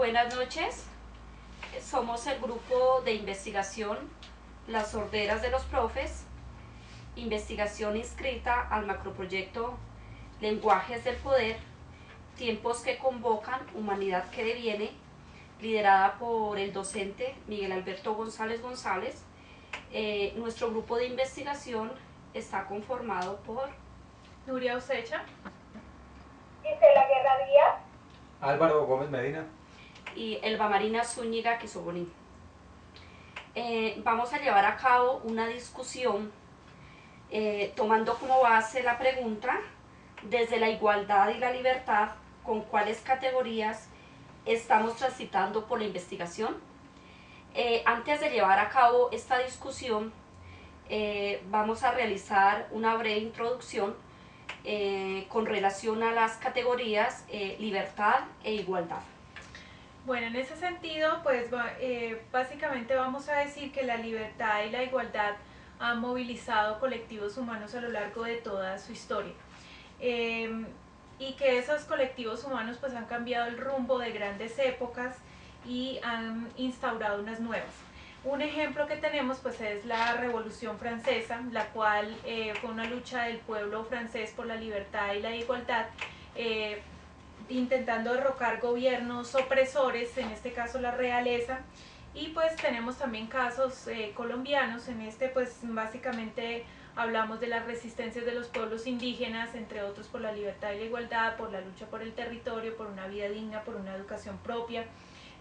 Buenas noches. Somos el grupo de investigación Las Sorderas de los Profes, investigación inscrita al macroproyecto Lenguajes del Poder, tiempos que convocan, humanidad que deviene, liderada por el docente Miguel Alberto González González. Nuestro grupo de investigación está conformado por Nuria Osecha, Gisela Guerra Díaz, Álvaro Gómez Medina y Elba Marina Zúñiga Quisobonín. Vamos a llevar a cabo una discusión tomando como base la pregunta: desde la igualdad y la libertad, ¿con cuáles categorías estamos transitando por la investigación? Antes de llevar a cabo esta discusión, vamos a realizar una breve introducción con relación a las categorías libertad e igualdad. Bueno, en ese sentido, pues básicamente vamos a decir que la libertad y la igualdad han movilizado colectivos humanos a lo largo de toda su historia. Y que esos colectivos humanos pues han cambiado el rumbo de grandes épocas y han instaurado unas nuevas. Un ejemplo que tenemos pues es la Revolución Francesa, la cual fue una lucha del pueblo francés por la libertad y la igualdad, intentando derrocar gobiernos opresores, en este caso la realeza. Y pues tenemos también casos colombianos. En este pues básicamente hablamos de las resistencias de los pueblos indígenas, entre otros por la libertad y la igualdad, por la lucha por el territorio, por una vida digna, por una educación propia,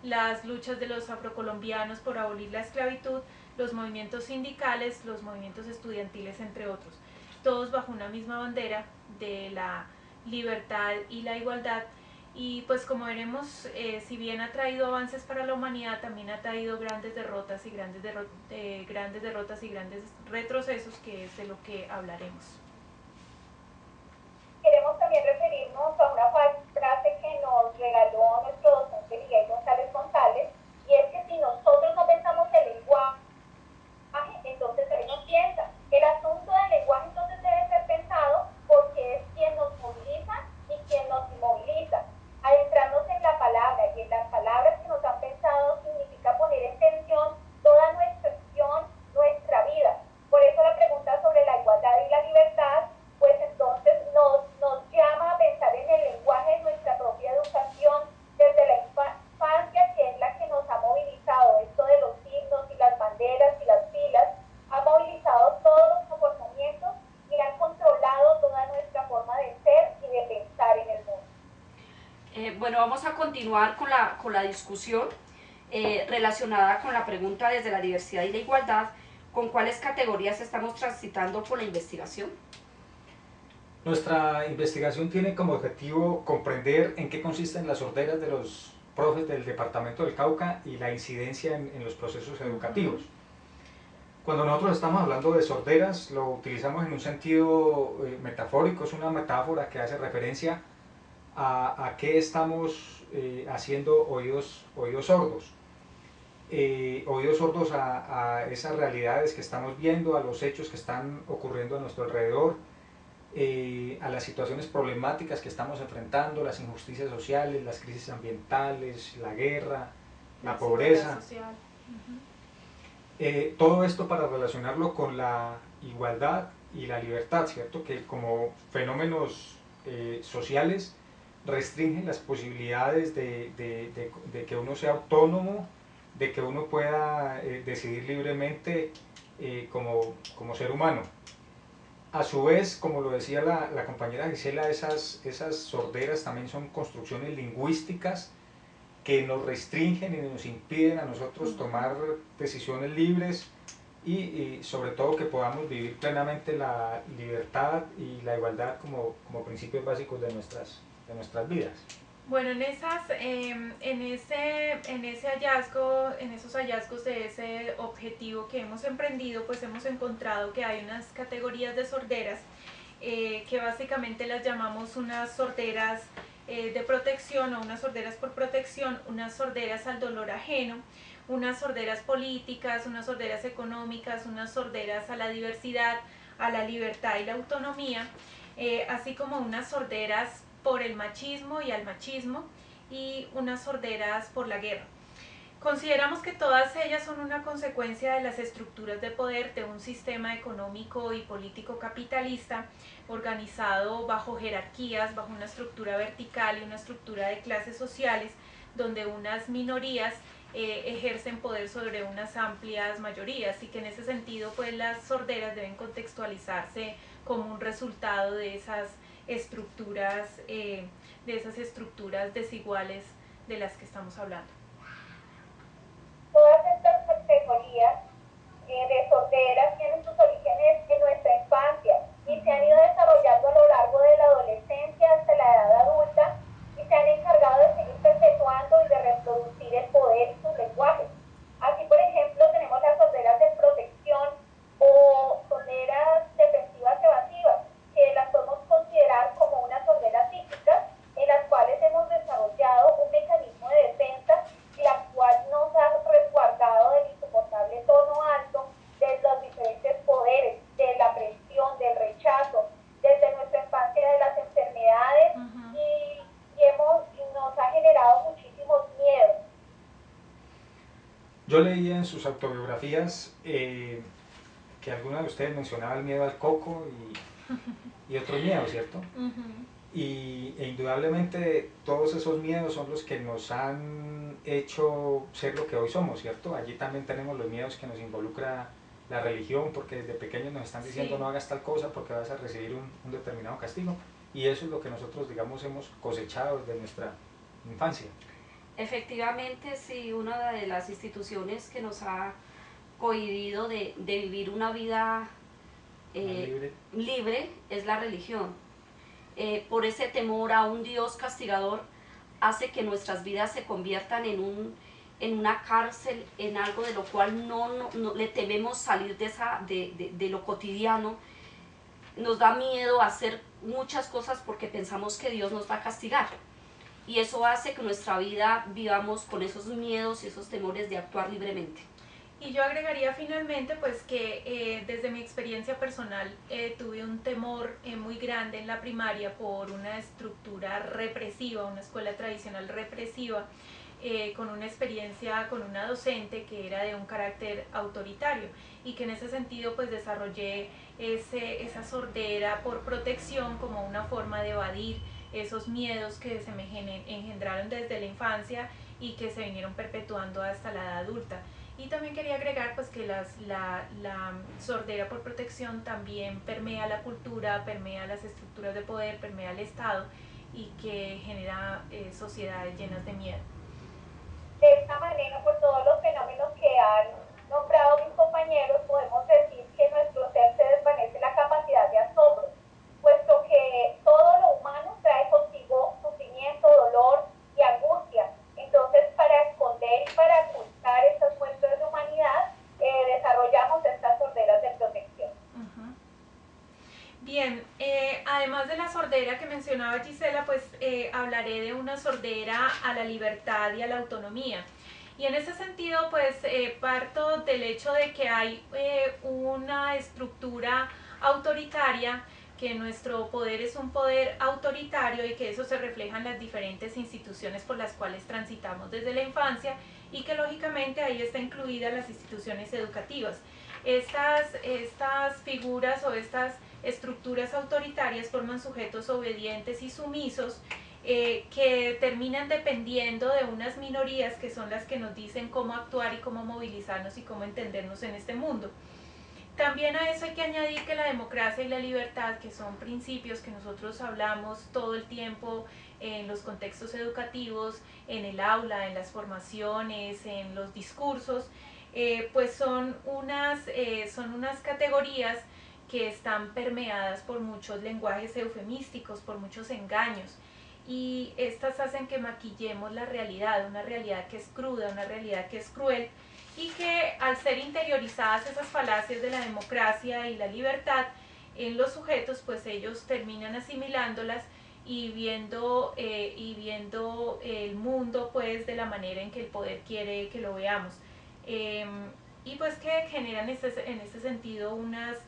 las luchas de los afrocolombianos por abolir la esclavitud, los movimientos sindicales, los movimientos estudiantiles, entre otros, todos bajo una misma bandera de la libertad y la igualdad. Y pues como veremos, si bien ha traído avances para la humanidad, también ha traído grandes derrotas y grandes retrocesos, que es de lo que hablaremos. Queremos también referirnos a una frase que nos regaló nuestro docente Miguel González González, y es que si nosotros no pensamos el lenguaje, entonces él nos piensa. El asunto del lenguaje entonces debe ser pensado porque es quien nos moviliza y quien nos inmoviliza. Adentrarnos en la palabra y en las palabras que nos han pensado significa poner en tensión toda nuestra acción, nuestra vida. Por eso la pregunta sobre la igualdad y la libertad, pues entonces nos llama a pensar en el lenguaje de nuestra propia educación desde la infancia, que es la que nos ha movilizado. Esto de los signos y las banderas y las filas ha movilizado todos los comportamientos y ha controlado toda nuestra forma de ser y de pensar en el mundo. Bueno, vamos a continuar con la discusión relacionada con la pregunta desde la diversidad y la igualdad: ¿con cuáles categorías estamos transitando por la investigación? Nuestra investigación tiene como objetivo comprender en qué consisten las sorderas de los profes del departamento del Cauca y la incidencia en los procesos educativos. Cuando nosotros estamos hablando de sorderas, lo utilizamos en un sentido metafórico. Es una metáfora que hace referencia a qué estamos haciendo oídos sordos. Oídos sordos a esas realidades que estamos viendo, a los hechos que están ocurriendo a nuestro alrededor, a las situaciones problemáticas que estamos enfrentando, las injusticias sociales, las crisis ambientales, la guerra, la pobreza. Todo esto para relacionarlo con la igualdad y la libertad, ¿cierto? Que como fenómenos sociales restringen las posibilidades de que uno sea autónomo, de que uno pueda decidir libremente como ser humano. A su vez, como lo decía la compañera Gisela, esas sorderas también son construcciones lingüísticas que nos restringen y nos impiden a nosotros tomar decisiones libres y sobre todo que podamos vivir plenamente la libertad y la igualdad como principios básicos de nuestras vidas. Bueno, en esos hallazgos de ese objetivo que hemos emprendido, pues hemos encontrado que hay unas categorías de sorderas que básicamente las llamamos unas sorderas de protección o unas sorderas por protección, unas sorderas al dolor ajeno, unas sorderas políticas, unas sorderas económicas, unas sorderas a la diversidad, a la libertad y la autonomía, así como unas sorderas por el machismo y al machismo, y unas sorderas por la guerra. Consideramos que todas ellas son una consecuencia de las estructuras de poder de un sistema económico y político capitalista organizado bajo jerarquías, bajo una estructura vertical y una estructura de clases sociales, donde unas minorías ejercen poder sobre unas amplias mayorías, y que en ese sentido pues las sorderas deben contextualizarse como un resultado de esas estructuras desiguales de las que estamos hablando. Todas estas categorías de sorderas tienen sus orígenes en nuestra infancia y se han ido desarrollando a lo largo de la adolescencia hasta la edad adulta, y se han encargado de seguir perpetuando y de reproducir el poder y sus lenguajes. Así, por ejemplo, tenemos las sorderas de protección o sorderas defensivas evasivas, que las podemos considerar como unas sorderas psíquicas en las cuales hemos desarrollado un mecanismo de defensa, la cual nos ha resguardado del insoportable tono alto de los diferentes poderes, de la presión, del rechazo, desde nuestra infancia de las enfermedades, y nos ha generado muchísimos miedos. Yo leía en sus autobiografías que alguna de ustedes mencionaba el miedo al coco y otros miedos, ¿cierto? E indudablemente todos esos miedos son los que nos han hecho ser lo que hoy somos, ¿cierto? Allí también tenemos los miedos que nos involucra la religión, porque desde pequeños nos están diciendo no hagas tal cosa porque vas a recibir un determinado castigo, y eso es lo que nosotros, digamos, hemos cosechado desde nuestra infancia. Efectivamente, sí, una de las instituciones que nos ha cohibido de vivir una vida libre es la religión. Por ese temor a un Dios castigador hace que nuestras vidas se conviertan en una cárcel, en algo de lo cual no le tememos salir de lo cotidiano. Nos da miedo hacer muchas cosas porque pensamos que Dios nos va a castigar. Y eso hace que nuestra vida vivamos con esos miedos y esos temores de actuar libremente. Y yo agregaría finalmente pues que desde mi experiencia personal tuve un temor muy grande en la primaria por una estructura represiva, una escuela tradicional represiva, con una experiencia con una docente que era de un carácter autoritario, y que en ese sentido pues desarrollé esa sordera por protección como una forma de evadir esos miedos que se me engendraron desde la infancia y que se vinieron perpetuando hasta la edad adulta. Y también quería agregar pues que la sordera por protección también permea la cultura, permea las estructuras de poder, permea el Estado, y que genera sociedades llenas de miedo. De esta manera, por todos los fenómenos que han nombrado mis compañeros, podemos decir que en nuestro ser se desvanece la capacidad de asombro, puesto que todo lo humano trae consigo sufrimiento, dolor y angustia. Entonces, para esconder y para ocultar estas muestras de humanidad, desarrollamos estas sorderas de protección. Bien, además de la sordera que mencionaba Gisela, pues hablaré de una sordera a la libertad y a la autonomía. Y en ese sentido, pues parto del hecho de que hay una estructura autoritaria, que nuestro poder es un poder autoritario y que eso se refleja en las diferentes instituciones por las cuales transitamos desde la infancia, y que lógicamente ahí está incluidas las instituciones educativas. Estas figuras o estas estructuras autoritarias forman sujetos obedientes y sumisos que terminan dependiendo de unas minorías que son las que nos dicen cómo actuar y cómo movilizarnos y cómo entendernos en este mundo. También a eso hay que añadir que la democracia y la libertad, que son principios que nosotros hablamos todo el tiempo en los contextos educativos, en el aula, en las formaciones, en los discursos, pues son unas categorías que están permeadas por muchos lenguajes eufemísticos, por muchos engaños, y estas hacen que maquillemos la realidad, una realidad que es cruda, una realidad que es cruel, y que al ser interiorizadas esas falacias de la democracia y la libertad en los sujetos, pues ellos terminan asimilándolas y viendo el mundo pues de la manera en que el poder quiere que lo veamos, y pues que generan en ese sentido unas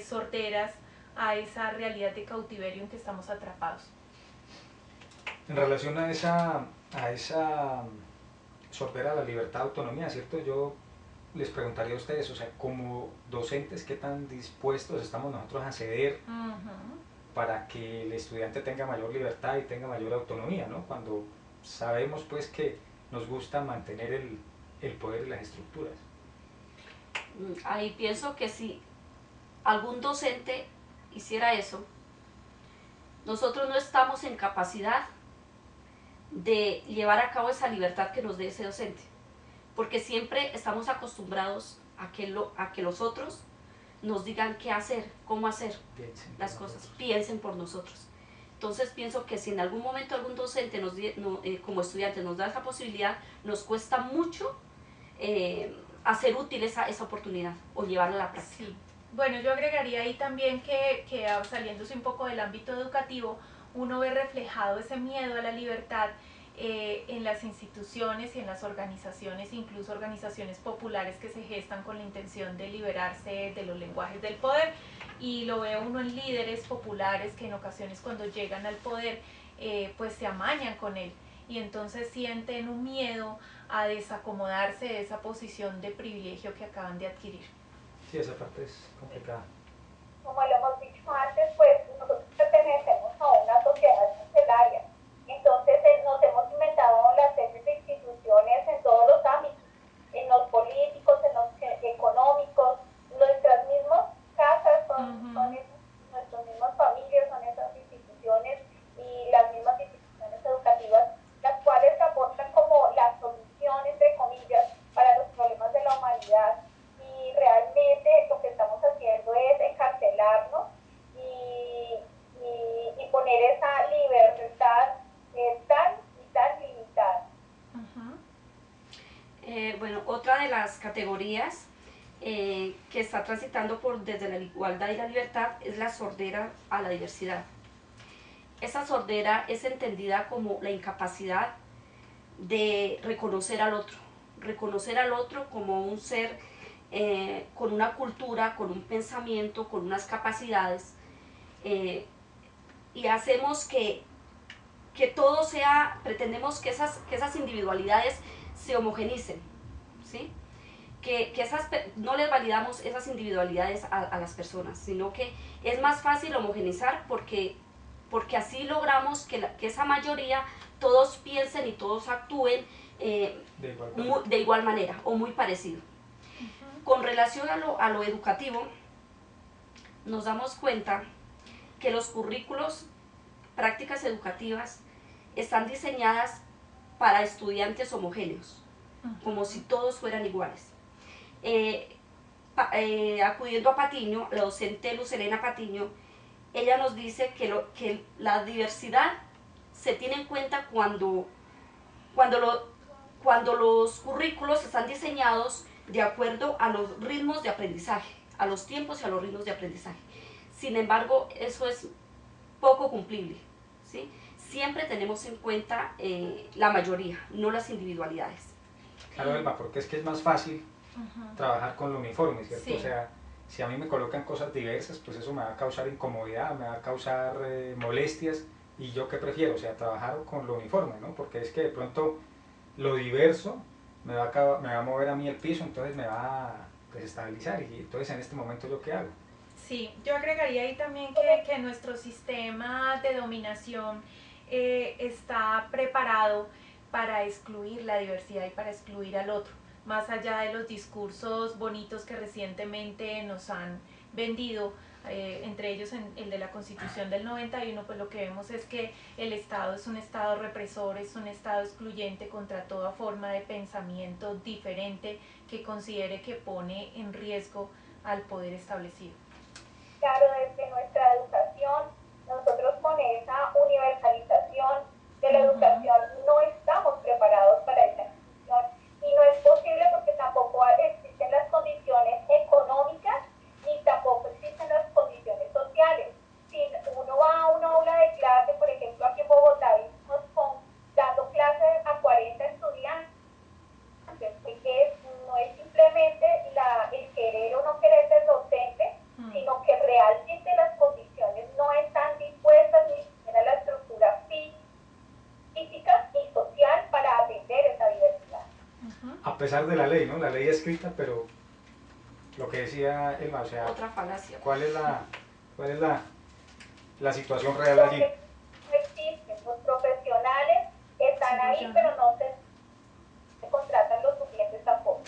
sorderas a esa realidad de cautiverio en que estamos atrapados. En relación a esa sordera a la libertad, autonomía, ¿cierto? Yo les preguntaría a ustedes, o sea, como docentes, ¿qué tan dispuestos estamos nosotros a ceder para que el estudiante tenga mayor libertad y tenga mayor autonomía, ¿no? Cuando sabemos pues que nos gusta mantener el poder y las estructuras. Ahí pienso que si algún docente hiciera eso, nosotros no estamos en capacidad de llevar a cabo esa libertad que nos dé ese docente, porque siempre estamos acostumbrados a que los otros nos digan qué hacer, cómo hacer las cosas, piensen por nosotros. Entonces pienso que si en algún momento algún docente como estudiante nos da esa posibilidad, nos cuesta mucho hacer útil esa oportunidad o llevarla a la práctica. Sí. Bueno, yo agregaría ahí también que saliéndose un poco del ámbito educativo, uno ve reflejado ese miedo a la libertad en las instituciones y en las organizaciones, incluso organizaciones populares que se gestan con la intención de liberarse de los lenguajes del poder, y lo ve uno en líderes populares que en ocasiones cuando llegan al poder pues se amañan con él y entonces sienten un miedo a desacomodarse de esa posición de privilegio que acaban de adquirir. Sí, esa parte es complicada. Como lo hemos dicho antes, pues nosotros pertenecemos a una sociedad carcelaria. Entonces nos hemos inventado las series de instituciones en todos los ámbitos, en los políticos, en los económicos, nuestras mismas casas son nuestras mismas familias, son esas instituciones y las mismas instituciones educativas, las cuales aportan como la solución, entre comillas, para los problemas de la humanidad. Y realmente lo que estamos haciendo es encarcelarnos y poner esa libertad tan limitada. Bueno, otra de las categorías que está transitando desde la igualdad y la libertad es la sordera a la diversidad. Esa sordera es entendida como la incapacidad de reconocer al otro como un ser con una cultura, con un pensamiento, con unas capacidades, y hacemos que todo pretendemos que esas individualidades se homogenicen, ¿sí? No les validamos esas individualidades a las personas, sino que es más fácil homogenizar porque así logramos que esa mayoría, todos piensen y todos actúen de igual manera o muy parecido. Con relación a lo educativo, nos damos cuenta que los currículos, prácticas educativas, están diseñadas para estudiantes homogéneos, como si todos fueran iguales. Acudiendo a Patiño, la docente Luz Helena Patiño, ella nos dice que la diversidad se tiene en cuenta cuando los currículos están diseñados de acuerdo a los ritmos de aprendizaje, a los tiempos y a los ritmos de aprendizaje. Sin embargo, eso es poco cumplible, ¿sí? Siempre tenemos en cuenta la mayoría, no las individualidades. Claro, Elba, porque es que es más fácil trabajar con lo uniforme, ¿cierto? Sí. O sea, si a mí me colocan cosas diversas, pues eso me va a causar incomodidad, me va a causar molestias, y yo qué prefiero, o sea, trabajar con lo uniforme, ¿no? Porque es que de pronto lo diverso me va a mover a mí el piso, entonces me va a desestabilizar, y entonces en este momento ¿yo qué hago? Sí, yo agregaría ahí también que nuestro sistema de dominación está preparado para excluir la diversidad y para excluir al otro, más allá de los discursos bonitos que recientemente nos han vendido, entre ellos el de la Constitución del 91, pues lo que vemos es que el Estado es un Estado represor, es un Estado excluyente contra toda forma de pensamiento diferente que considere que pone en riesgo al poder establecido. Claro, desde nuestra educación, nosotros con esa universalización de la educación no estamos preparados para esa inclusión y no es posible porque tampoco existen las condiciones económicas ni tampoco existen las condiciones sociales. Si uno va a una aula de clase, por ejemplo aquí en Bogotá, vimos dando clases a 40 estudiantes, que no es simplemente el querer o no querer del docente, sino que realmente las condiciones no están dispuestas, ni siquiera la estructura física pesar de la ley, ¿no? La ley escrita, pero lo que decía Elma, o sea, Otra falacia. ¿cuál es la situación real allí? No existen, los profesionales están ahí, pero no se contratan los suficientes tampoco.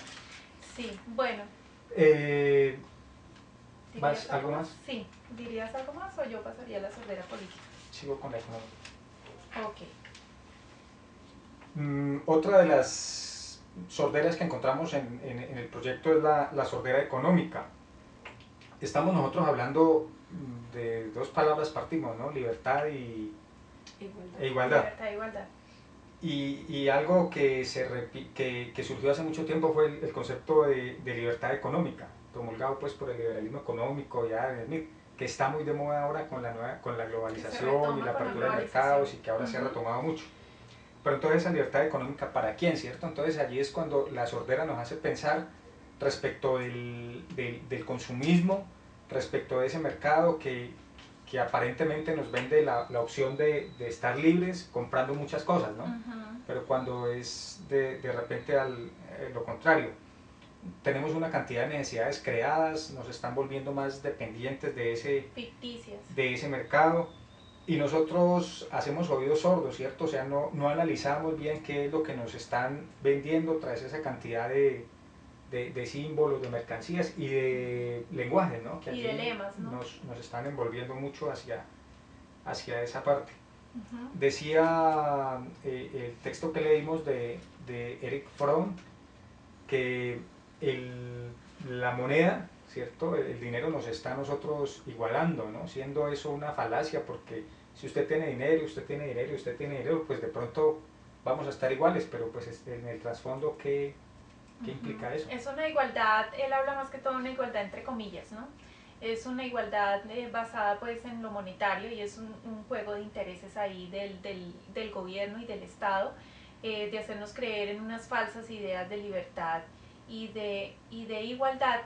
Sí, bueno. ¿Algo más? Sí, ¿dirías algo más o yo pasaría a la sordera política? Sigo con la economía. Ok. Otra de las sorderas que encontramos en el proyecto es la sordera económica. Estamos nosotros hablando de dos palabras, partimos, ¿no? Libertad e igualdad. Libertad e igualdad. Y algo que surgió hace mucho tiempo fue el concepto de libertad económica, promulgado pues por el liberalismo económico ya de Smith, que está muy de moda ahora con la globalización y la apertura de mercados y que ahora se ha retomado mucho. Pero entonces esa libertad económica, ¿para quién, cierto? Entonces allí es cuando la sordera nos hace pensar respecto del consumismo, respecto de ese mercado que aparentemente nos vende la opción de estar libres comprando muchas cosas, ¿no? Pero cuando es de repente lo contrario, tenemos una cantidad de necesidades creadas, nos están volviendo más dependientes de ese mercado, y nosotros hacemos oídos sordos, ¿cierto? O sea, no analizamos bien qué es lo que nos están vendiendo tras esa cantidad de símbolos, de mercancías y de lenguajes, ¿no? Que y de lemas, ¿no? nos están envolviendo mucho hacia esa parte. Decía el texto que leímos de Eric Fromm que la moneda, ¿cierto? El dinero nos está a nosotros igualando, ¿no? Siendo eso una falacia, porque si usted tiene dinero, usted tiene dinero, usted tiene dinero, pues de pronto vamos a estar iguales, pero pues en el trasfondo, ¿qué implica eso? Es una igualdad, él habla más que todo de una igualdad entre comillas, ¿no? Es una igualdad basada pues en lo monetario y es un juego de intereses ahí del gobierno y del Estado, de hacernos creer en unas falsas ideas de libertad y de igualdad,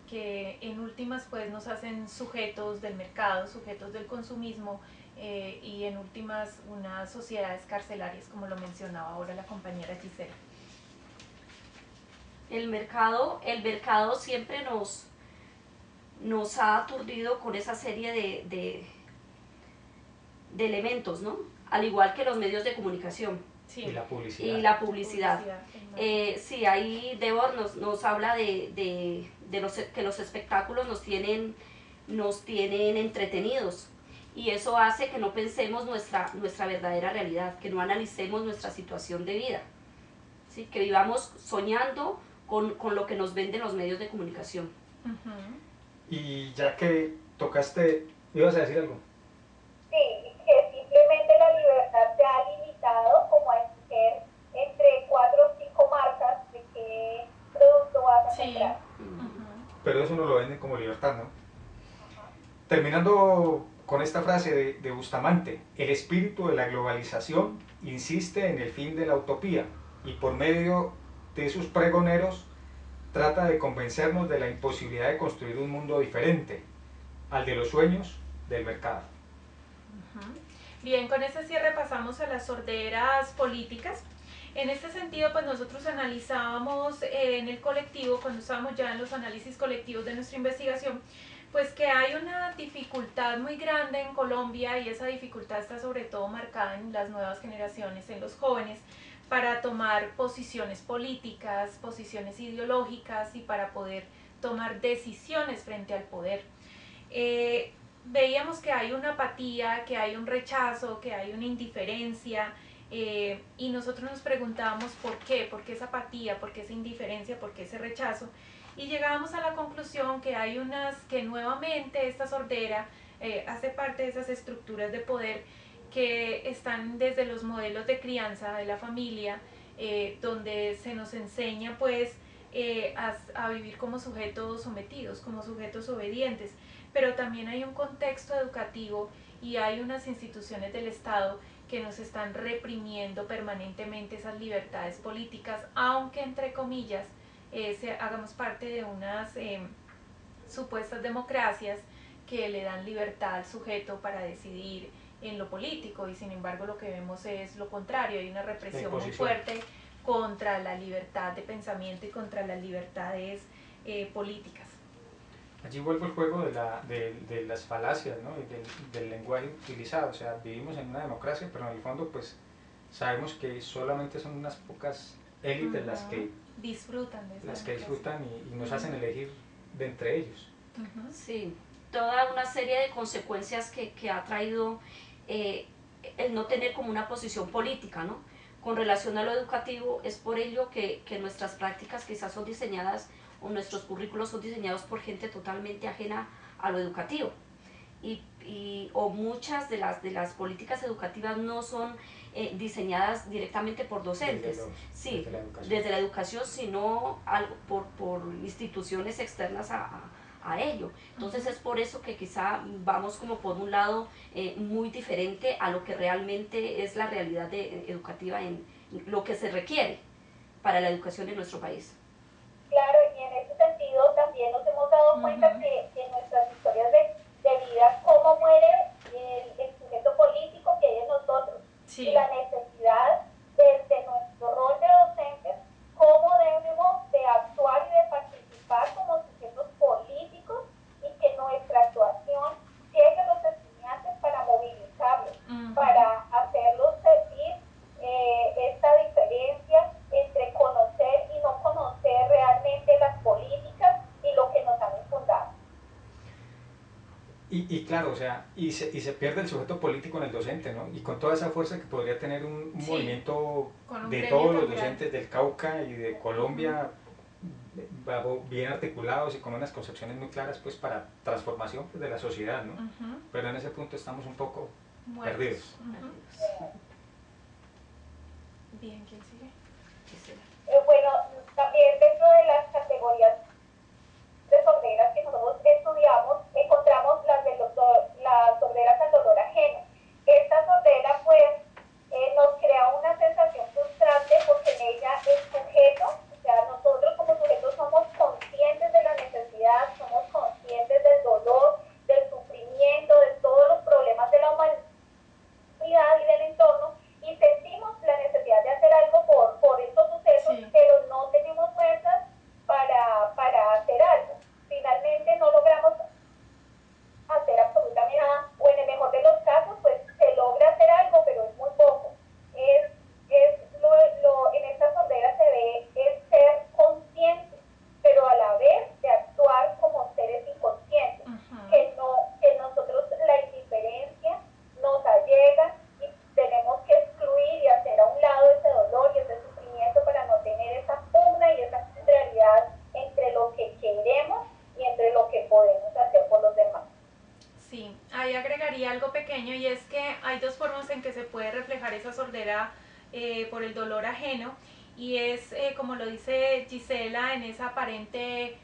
que en últimas pues nos hacen sujetos del mercado, sujetos del consumismo, y en últimas unas sociedades carcelarias, como lo mencionaba ahora la compañera Gisela. El mercado siempre nos ha aturdido con esa serie de elementos, ¿no? Al igual que los medios de comunicación. Sí. Y la publicidad. Sí, ahí Débora nos habla de que los espectáculos nos tienen entretenidos, y eso hace que no pensemos nuestra verdadera realidad, que no analicemos nuestra situación de vida, ¿sí? Que vivamos soñando con lo que nos venden los medios de comunicación. Y ya que tocaste, ¿ibas a decir algo? Sí, que simplemente la libertad se ha limitado como a escoger entre 4 o 5 marcas de qué producto vas a comprar. Pero eso no lo venden como libertad, ¿no? Terminando con esta frase de Bustamante: el espíritu de la globalización insiste en el fin de la utopía y por medio de sus pregoneros trata de convencernos de la imposibilidad de construir un mundo diferente al de los sueños del mercado. Bien, con ese cierre pasamos a las sorderas políticas. En este sentido, pues nosotros analizábamos en el colectivo, cuando estábamos ya en los análisis colectivos de nuestra investigación, pues que hay una dificultad muy grande en Colombia, y esa dificultad está sobre todo marcada en las nuevas generaciones, en los jóvenes, para tomar posiciones políticas, posiciones ideológicas y para poder tomar decisiones frente al poder. Veíamos que hay una apatía, que hay un rechazo, que hay una indiferencia, y nosotros nos preguntábamos por qué esa apatía, por qué esa indiferencia, por qué ese rechazo, y llegábamos a la conclusión que nuevamente esta sordera hace parte de esas estructuras de poder que están desde los modelos de crianza de la familia, donde se nos enseña pues a vivir como sujetos sometidos, como sujetos obedientes, pero también hay un contexto educativo y hay unas instituciones del Estado que nos están reprimiendo permanentemente esas libertades políticas, aunque entre comillas hagamos parte de unas supuestas democracias que le dan libertad al sujeto para decidir en lo político, y sin embargo lo que vemos es lo contrario. Hay una represión muy fuerte contra la libertad de pensamiento y contra las libertades políticas. Allí vuelve el juego de las falacias, ¿no? Y del lenguaje utilizado. O sea, vivimos en una democracia, pero en el fondo pues sabemos que solamente son unas pocas élites las que disfrutan de esa las que democracia. disfrutan y nos hacen elegir de entre ellos. Sí, toda una serie de consecuencias que ha traído el no tener como una posición política, ¿no? Con relación a lo educativo, es por ello que nuestras prácticas quizás son diseñadas o nuestros currículos son diseñados por gente totalmente ajena a lo educativo. O muchas de las políticas educativas no son diseñadas directamente por docentes, desde la educación, sino por instituciones externas a ello. Entonces es por eso que quizá vamos como por un lado muy diferente a lo que realmente es la realidad educativa en lo que se requiere para la educación en nuestro país. Claro, y en ese sentido también nos hemos dado cuenta que en nuestras historias de vida, cómo muere el sujeto político que hay en nosotros, sí. Y la necesidad desde nuestro rol de docentes, cómo debemos de actuar y de participar como sujetos políticos y que nuestra actuación llegue a los estudiantes para movilizarlos, para hacerlos sentir esta diferencia entre conocer y no conocer realmente las políticas y lo que nos han infundado. Y claro, o sea, y se pierde el sujeto político en el docente, ¿no? Y con toda esa fuerza que podría tener un movimiento de todos los docentes del Cauca y de Colombia, bien articulados y con unas concepciones muy claras, pues, para transformación pues, de la sociedad, ¿no? Pero en ese punto estamos un poco perdidos. Bien, ¿quién sigue? Bueno, también dentro de las categorías de sorderas que nosotros estudiamos, encontramos las sorderas al dolor ajeno. Esta sordera, pues, nos crea una sensación frustrante porque en ella el sujeto, o sea, nosotros como sujetos somos conscientes de la necesidad, somos conscientes del dolor, del sufrimiento, de todos los problemas de la humanidad y del entorno, y sentimos la necesidad de hacer algo por estos sucesos, pero no tenemos fuerzas para hacer algo. Finalmente no logramos hacer absolutamente nada, o en el mejor de los casos, pues se logra hacer algo, pero es muy poco. En esta sordera se ve el ser consciente, pero a la vez de actuar como seres inconscientes, que nosotros la indiferencia nos allega y tenemos que excluir y hacer a un lado ese dolor y ese sufrimiento para no tener esa pugna y esa contrariedad entre lo que queremos y entre lo que podemos hacer por los demás. Sí, ahí agregaría algo pequeño, y es que hay dos formas en que se puede reflejar esa sordera por el dolor ajeno, y es, como lo dice Gisela, en esa aparente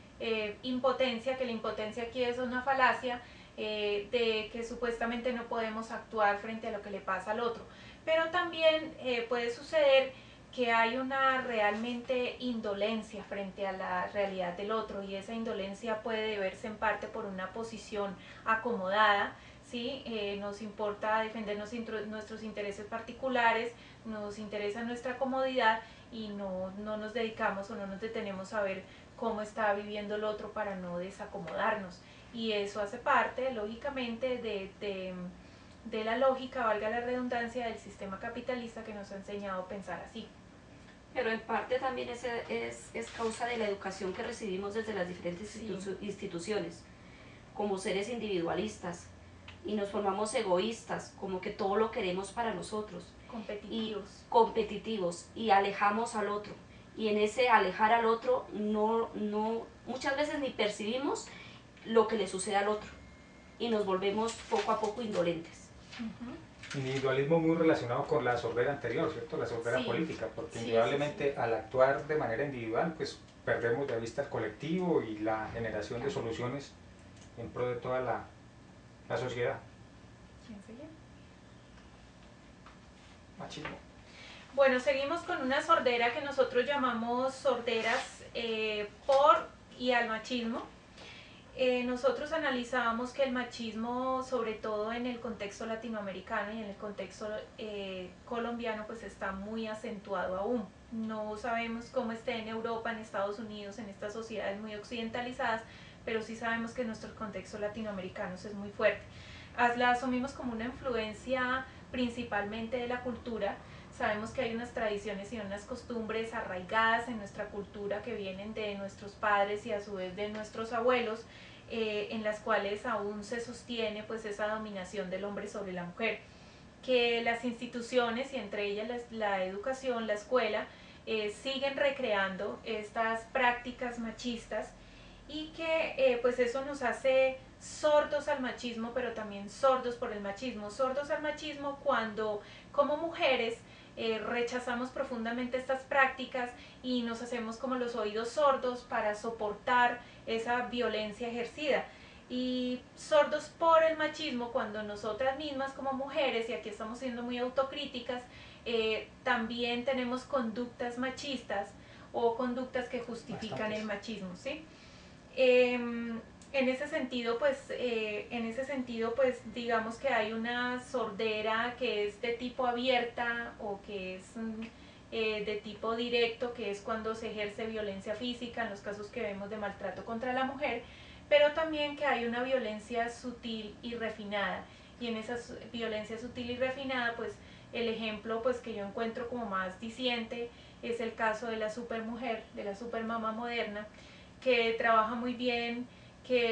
impotencia, que la impotencia aquí es una falacia, de que supuestamente no podemos actuar frente a lo que le pasa al otro. Pero también puede suceder que hay una realmente indolencia frente a la realidad del otro, y esa indolencia puede deberse en parte por una posición acomodada, ¿sí? Nos importa defender nuestros intereses particulares, nos interesa nuestra comodidad y no nos dedicamos o no nos detenemos a ver cómo está viviendo el otro para no desacomodarnos, y eso hace parte lógicamente de la lógica, valga la redundancia, del sistema capitalista que nos ha enseñado a pensar así. Pero en parte también es causa de la educación que recibimos desde las diferentes instituciones, como seres individualistas, y nos formamos egoístas, como que todo lo queremos para nosotros. Competitivos, y alejamos al otro. Y en ese alejar al otro, muchas veces ni percibimos lo que le sucede al otro, y nos volvemos poco a poco indolentes. Individualismo muy relacionado con la sordera anterior, ¿cierto? La sordera política, porque indudablemente al actuar de manera individual, pues perdemos de vista el colectivo y la generación de soluciones en pro de toda la sociedad. ¿Quién sigue? Machismo. Bueno, seguimos con una sordera que nosotros llamamos sorderas por y al machismo. Nosotros analizábamos que el machismo, sobre todo en el contexto latinoamericano y en el contexto colombiano, pues está muy acentuado aún. No sabemos cómo esté en Europa, en Estados Unidos, en estas sociedades muy occidentalizadas, pero sí sabemos que nuestros contextos latinoamericanos es muy fuerte. La asumimos como una influencia principalmente de la cultura. Sabemos que hay unas tradiciones y unas costumbres arraigadas en nuestra cultura que vienen de nuestros padres y a su vez de nuestros abuelos, en las cuales aún se sostiene pues esa dominación del hombre sobre la mujer, que las instituciones y entre ellas la educación, la escuela, siguen recreando estas prácticas machistas y que pues eso nos hace sordos al machismo, pero también sordos por el machismo. Sordos al machismo cuando como mujeres rechazamos profundamente estas prácticas y nos hacemos como los oídos sordos para soportar esa violencia ejercida. Y sordos por el machismo cuando nosotras mismas como mujeres, y aquí estamos siendo muy autocríticas, también tenemos conductas machistas o conductas que justifican el machismo, ¿sí? En ese sentido pues digamos que hay una sordera que es de tipo abierta o que es de tipo directo, que es cuando se ejerce violencia física en los casos que vemos de maltrato contra la mujer, pero también que hay una violencia sutil y refinada, y en esa violencia sutil y refinada pues el ejemplo pues que yo encuentro como más diciente es el caso de la supermujer, de la supermamá moderna, que trabaja muy bien,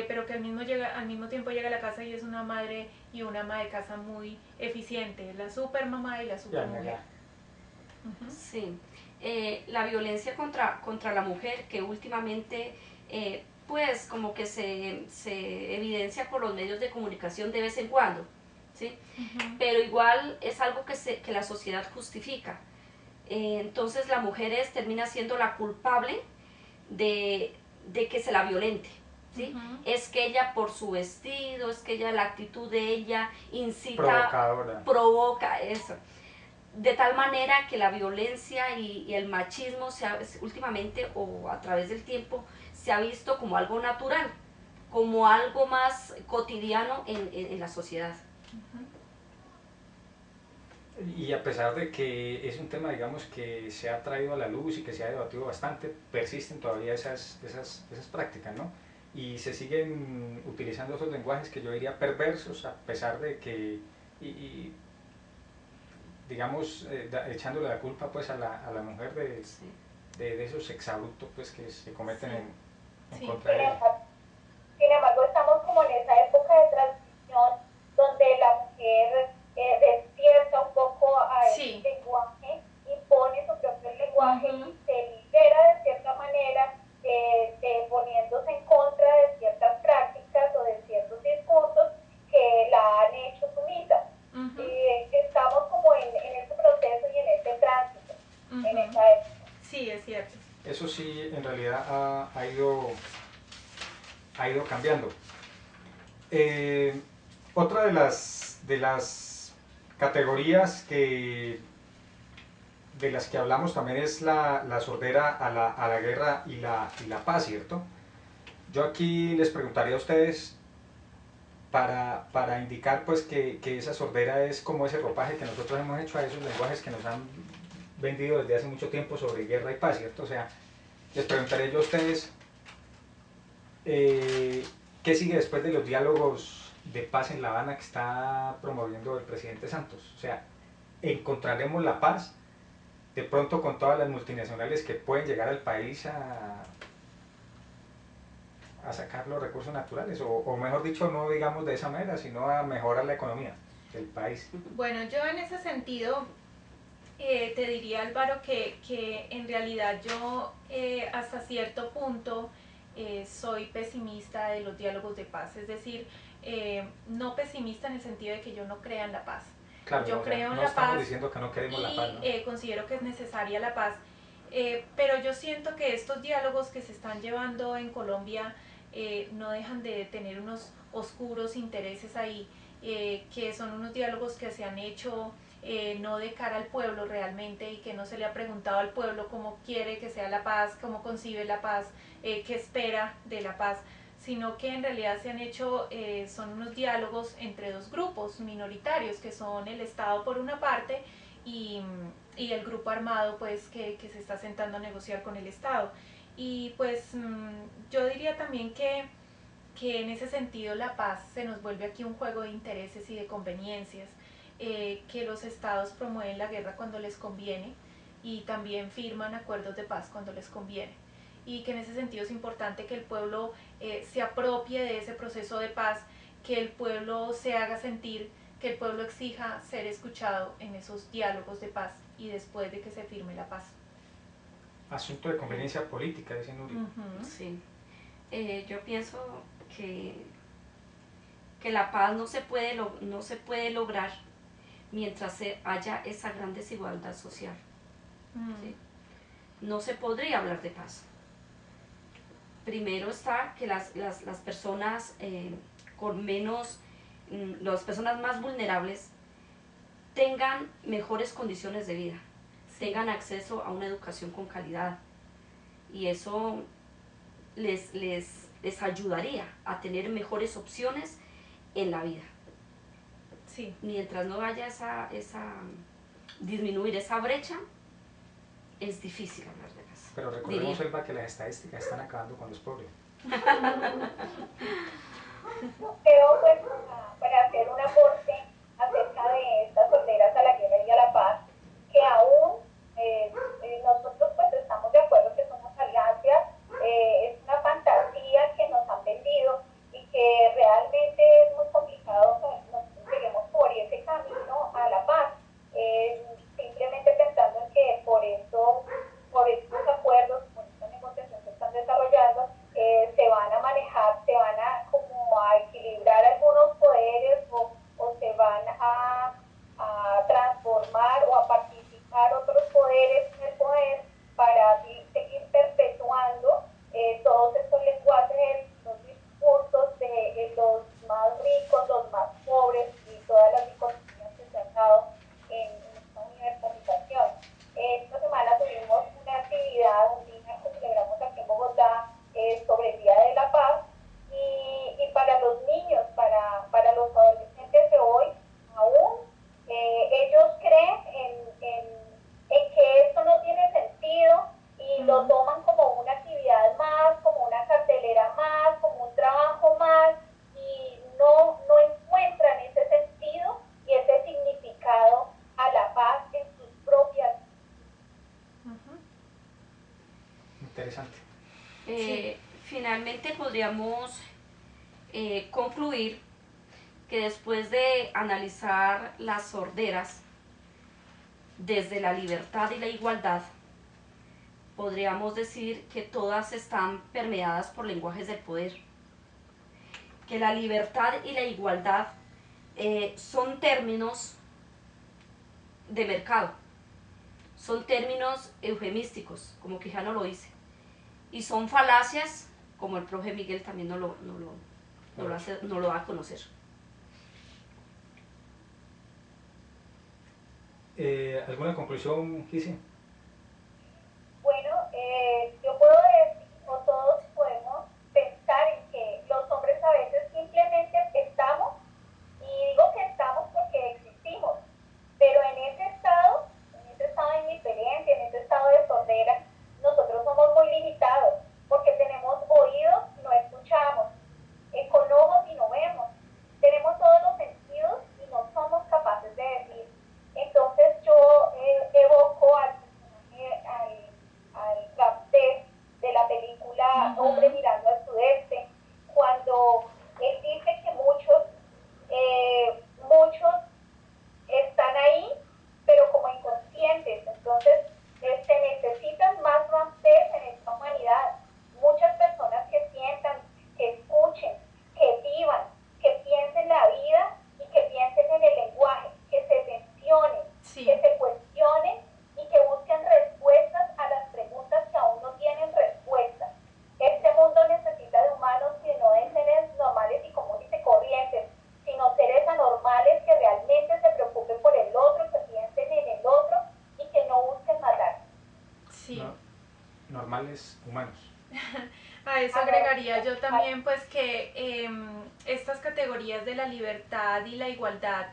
pero que al mismo tiempo llega a la casa y es una madre y una ama de casa muy eficiente, la supermamá y la supermujer. Sí, la violencia contra la mujer que últimamente pues como que se evidencia por los medios de comunicación de vez en cuando, ¿sí? Pero igual es algo que la sociedad justifica. Entonces la mujer termina siendo la culpable de que se la violente, ¿sí? Es que ella por su vestido, es que ella, la actitud de ella incita, provoca eso. De tal manera que la violencia y el machismo últimamente o a través del tiempo se ha visto como algo natural, como algo más cotidiano en la sociedad. Y a pesar de que es un tema, digamos, que se ha traído a la luz y que se ha debatido bastante, persisten todavía esas prácticas, ¿no? Y se siguen utilizando esos lenguajes que yo diría perversos, a pesar de que, digamos, echándole la culpa pues a la mujer de esos exabruptos pues que se cometen en contra de ella. Sin embargo, estamos como en esa época de transición donde la mujer despierta un poco a ese lenguaje, impone su propio lenguaje y se libera de cierta manera, poniéndose en contra de ciertas prácticas o de ciertos discursos que la han hecho sumisa. Estamos como en ese proceso y en ese tránsito, en esa época. Sí, es cierto. Eso sí, en realidad ha ido cambiando. Otra de las categorías de las que hablamos también es la sordera a la guerra y la paz, ¿cierto? Yo aquí les preguntaría a ustedes para indicar pues que esa sordera es como ese ropaje que nosotros hemos hecho a esos lenguajes que nos han vendido desde hace mucho tiempo sobre guerra y paz, ¿cierto? O sea, les preguntaría yo a ustedes ¿qué sigue después de los diálogos de paz en La Habana que está promoviendo el presidente Santos? O sea, ¿encontraremos la paz de pronto con todas las multinacionales que pueden llegar al país a sacar los recursos naturales? O mejor dicho, no digamos de esa manera, sino a mejorar la economía del país. Bueno, yo en ese sentido te diría, Álvaro, que en realidad yo hasta cierto punto soy pesimista de los diálogos de paz, es decir, no pesimista en el sentido de que yo no crea en la paz. Claro, yo creo en la paz. No estamos diciendo que no queremos la paz, ¿no? Considero que es necesaria la paz, pero yo siento que estos diálogos que se están llevando en Colombia no dejan de tener unos oscuros intereses ahí, que son unos diálogos que se han hecho no de cara al pueblo realmente, y que no se le ha preguntado al pueblo cómo quiere que sea la paz, cómo concibe la paz, qué espera de la paz, sino que en realidad se han hecho, son unos diálogos entre dos grupos minoritarios, que son el Estado por una parte y el grupo armado pues que se está sentando a negociar con el Estado. Y pues yo diría también que en ese sentido la paz se nos vuelve aquí un juego de intereses y de conveniencias, que los estados promueven la guerra cuando les conviene y también firman acuerdos de paz cuando les conviene, y que en ese sentido es importante que el pueblo se apropie de ese proceso de paz, que el pueblo se haga sentir, que el pueblo exija ser escuchado en esos diálogos de paz y después de que se firme la paz. Asunto de conveniencia política, dice Nuri. Sí. Yo pienso que la paz no se puede lograr mientras haya esa gran desigualdad social. ¿Sí? No se podría hablar de paz. Primero está que las personas con menos, las personas más vulnerables tengan mejores condiciones de vida, tengan acceso a una educación con calidad, y eso les ayudaría a tener mejores opciones en la vida. Sí. Mientras no haya disminuir esa brecha, es difícil hablar de paz. Pero recordemos, Elba, que las estadísticas están acabando con los pobres. Creo, pues, para hacer un aporte acerca de estas solteras a la guerra y a la paz, que aún nosotros pues estamos de acuerdo que son falacias, es una fantasía que nos han vendido y que realmente es muy complicado que nosotros lleguemos por ese camino a la paz, simplemente pensando en que por estos acuerdos, por esta negociación que están desarrollando, se van a manejar, se van a como a equilibrar algunos poderes o se van a transformar o a participar otros poderes en el poder para seguir perpetuando todos estos lenguajes, los discursos de los más ricos, los más pobres y todas las dicotomías que se han dado en esta universalización. Esta semana tuvimos una actividad, un día que celebramos aquí en Bogotá sobre el Día de la Paz, y para los niños, para los adolescentes de hoy, aún ellos creen en que esto no tiene sentido y lo toman como una actividad más, como una cartelera más, como un trabajo más, y no encuentran ese sentido y ese significado a la paz en sus propias vidas. Interesante. Sí. Finalmente podríamos concluir que después de analizar las sorderas desde la libertad y la igualdad, podríamos decir que todas están permeadas por lenguajes del poder, que la libertad y la igualdad son términos de mercado, son términos eufemísticos, como Quijano lo dice, y son falacias, como el profe Miguel también no lo da a conocer. ¿Alguna conclusión, Kisi? Bueno, yo puedo decir, o todos podemos pensar en que los hombres a veces simplemente estamos, y digo que estamos porque existimos, pero en ese estado de indiferencia, en ese estado de sordera, nosotros somos muy limitados, porque tenemos oídos y no escuchamos, con ojos y no vemos, tenemos todos los sentidos y no somos capaces de decir. Entonces yo evoco al Ramsés de la película Hombre mirando al sudeste, cuando él dice que muchos están ahí, pero como inconscientes. Entonces se necesitan más Ramsés en esta humanidad, muchas personas que sientan, que escuchen, que vivan, que piensen la vida y que piensen en el lenguaje, que se tensionen, Sí. que se cuestionen y que busquen respuestas a las preguntas que aún no tienen respuestas. Este mundo necesita de humanos y no de seres normales y comunes y corrientes, sino seres anormales que realmente se preocupen por el otro, que piensen en el otro y que no busquen matar. Sí. No, normales humanos. A eso agregaría yo también pues que estas categorías de la libertad y la igualdad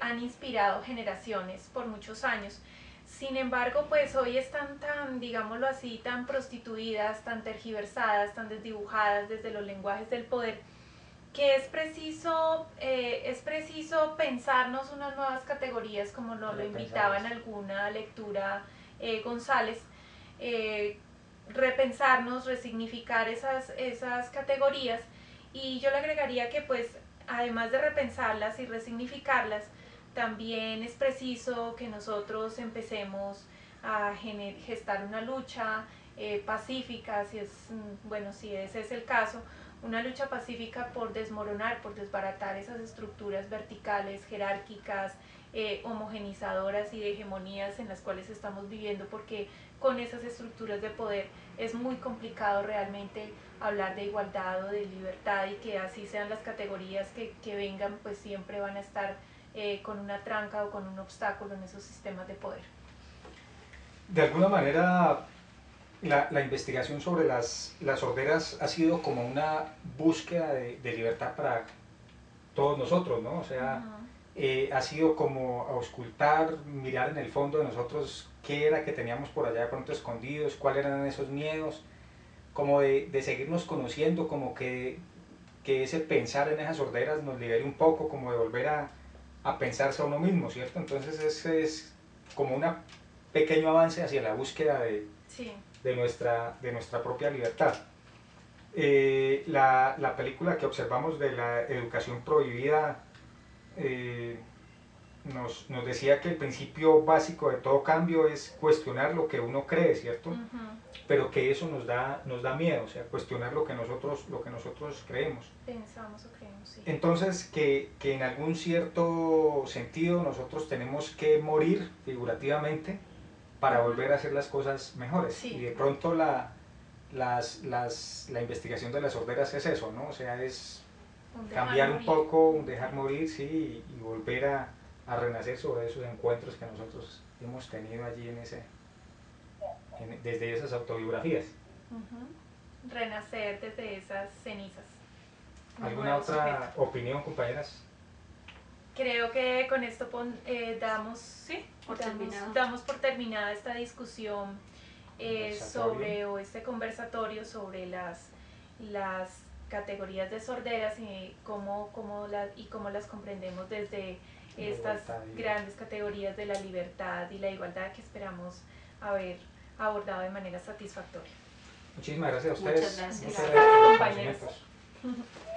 han inspirado generaciones por muchos años. Sin embargo, pues hoy están tan, digámoslo así, tan prostituidas, tan tergiversadas, tan desdibujadas desde los lenguajes del poder, que es preciso pensarnos unas nuevas categorías, como lo invitaba en alguna lectura González, repensarnos, resignificar esas categorías, y yo le agregaría que pues además de repensarlas y resignificarlas, también es preciso que nosotros empecemos a gestar una lucha pacífica, si ese es el caso, una lucha pacífica por desmoronar, por desbaratar esas estructuras verticales, jerárquicas, homogenizadoras y de hegemonías en las cuales estamos viviendo, porque con esas estructuras de poder es muy complicado realmente hablar de igualdad o de libertad, y que así sean las categorías que vengan, pues siempre van a estar con una tranca o con un obstáculo en esos sistemas de poder. De alguna manera, la investigación sobre las sorderas ha sido como una búsqueda de libertad para todos nosotros, ¿no? O sea, ha sido como auscultar, mirar en el fondo de nosotros qué era que teníamos por allá de pronto escondidos, cuáles eran esos miedos, como de seguirnos conociendo, como que ese pensar en esas sorderas nos libere un poco, como de volver a pensarse a uno mismo, ¿cierto? Entonces ese es como un pequeño avance hacia la búsqueda Sí. de nuestra propia libertad. La película que observamos de la educación prohibida nos decía que el principio básico de todo cambio es cuestionar lo que uno cree, ¿cierto? Pero que eso nos da miedo, o sea, cuestionar lo que nosotros creemos. Pensamos o creemos, sí. Entonces, que en algún cierto sentido nosotros tenemos que morir figurativamente para volver a hacer las cosas mejores. Sí. Y de pronto la investigación de las sorderas es eso, ¿no? O sea, es cambiar un poco, dejar morir, sí, y volver a renacer sobre esos encuentros que nosotros hemos tenido allí desde esas autobiografías. Renacer desde esas cenizas. ¿Alguna otra opinión, compañeras? Creo que con esto damos por terminada esta discusión sobre este conversatorio sobre las categorías de sorderas y cómo las comprendemos desde estas grandes categorías de la libertad y la igualdad que esperamos haber abordado de manera satisfactoria. Muchísimas gracias a ustedes. Muchas gracias. Muchas gracias por los Compañeros. conocimientos.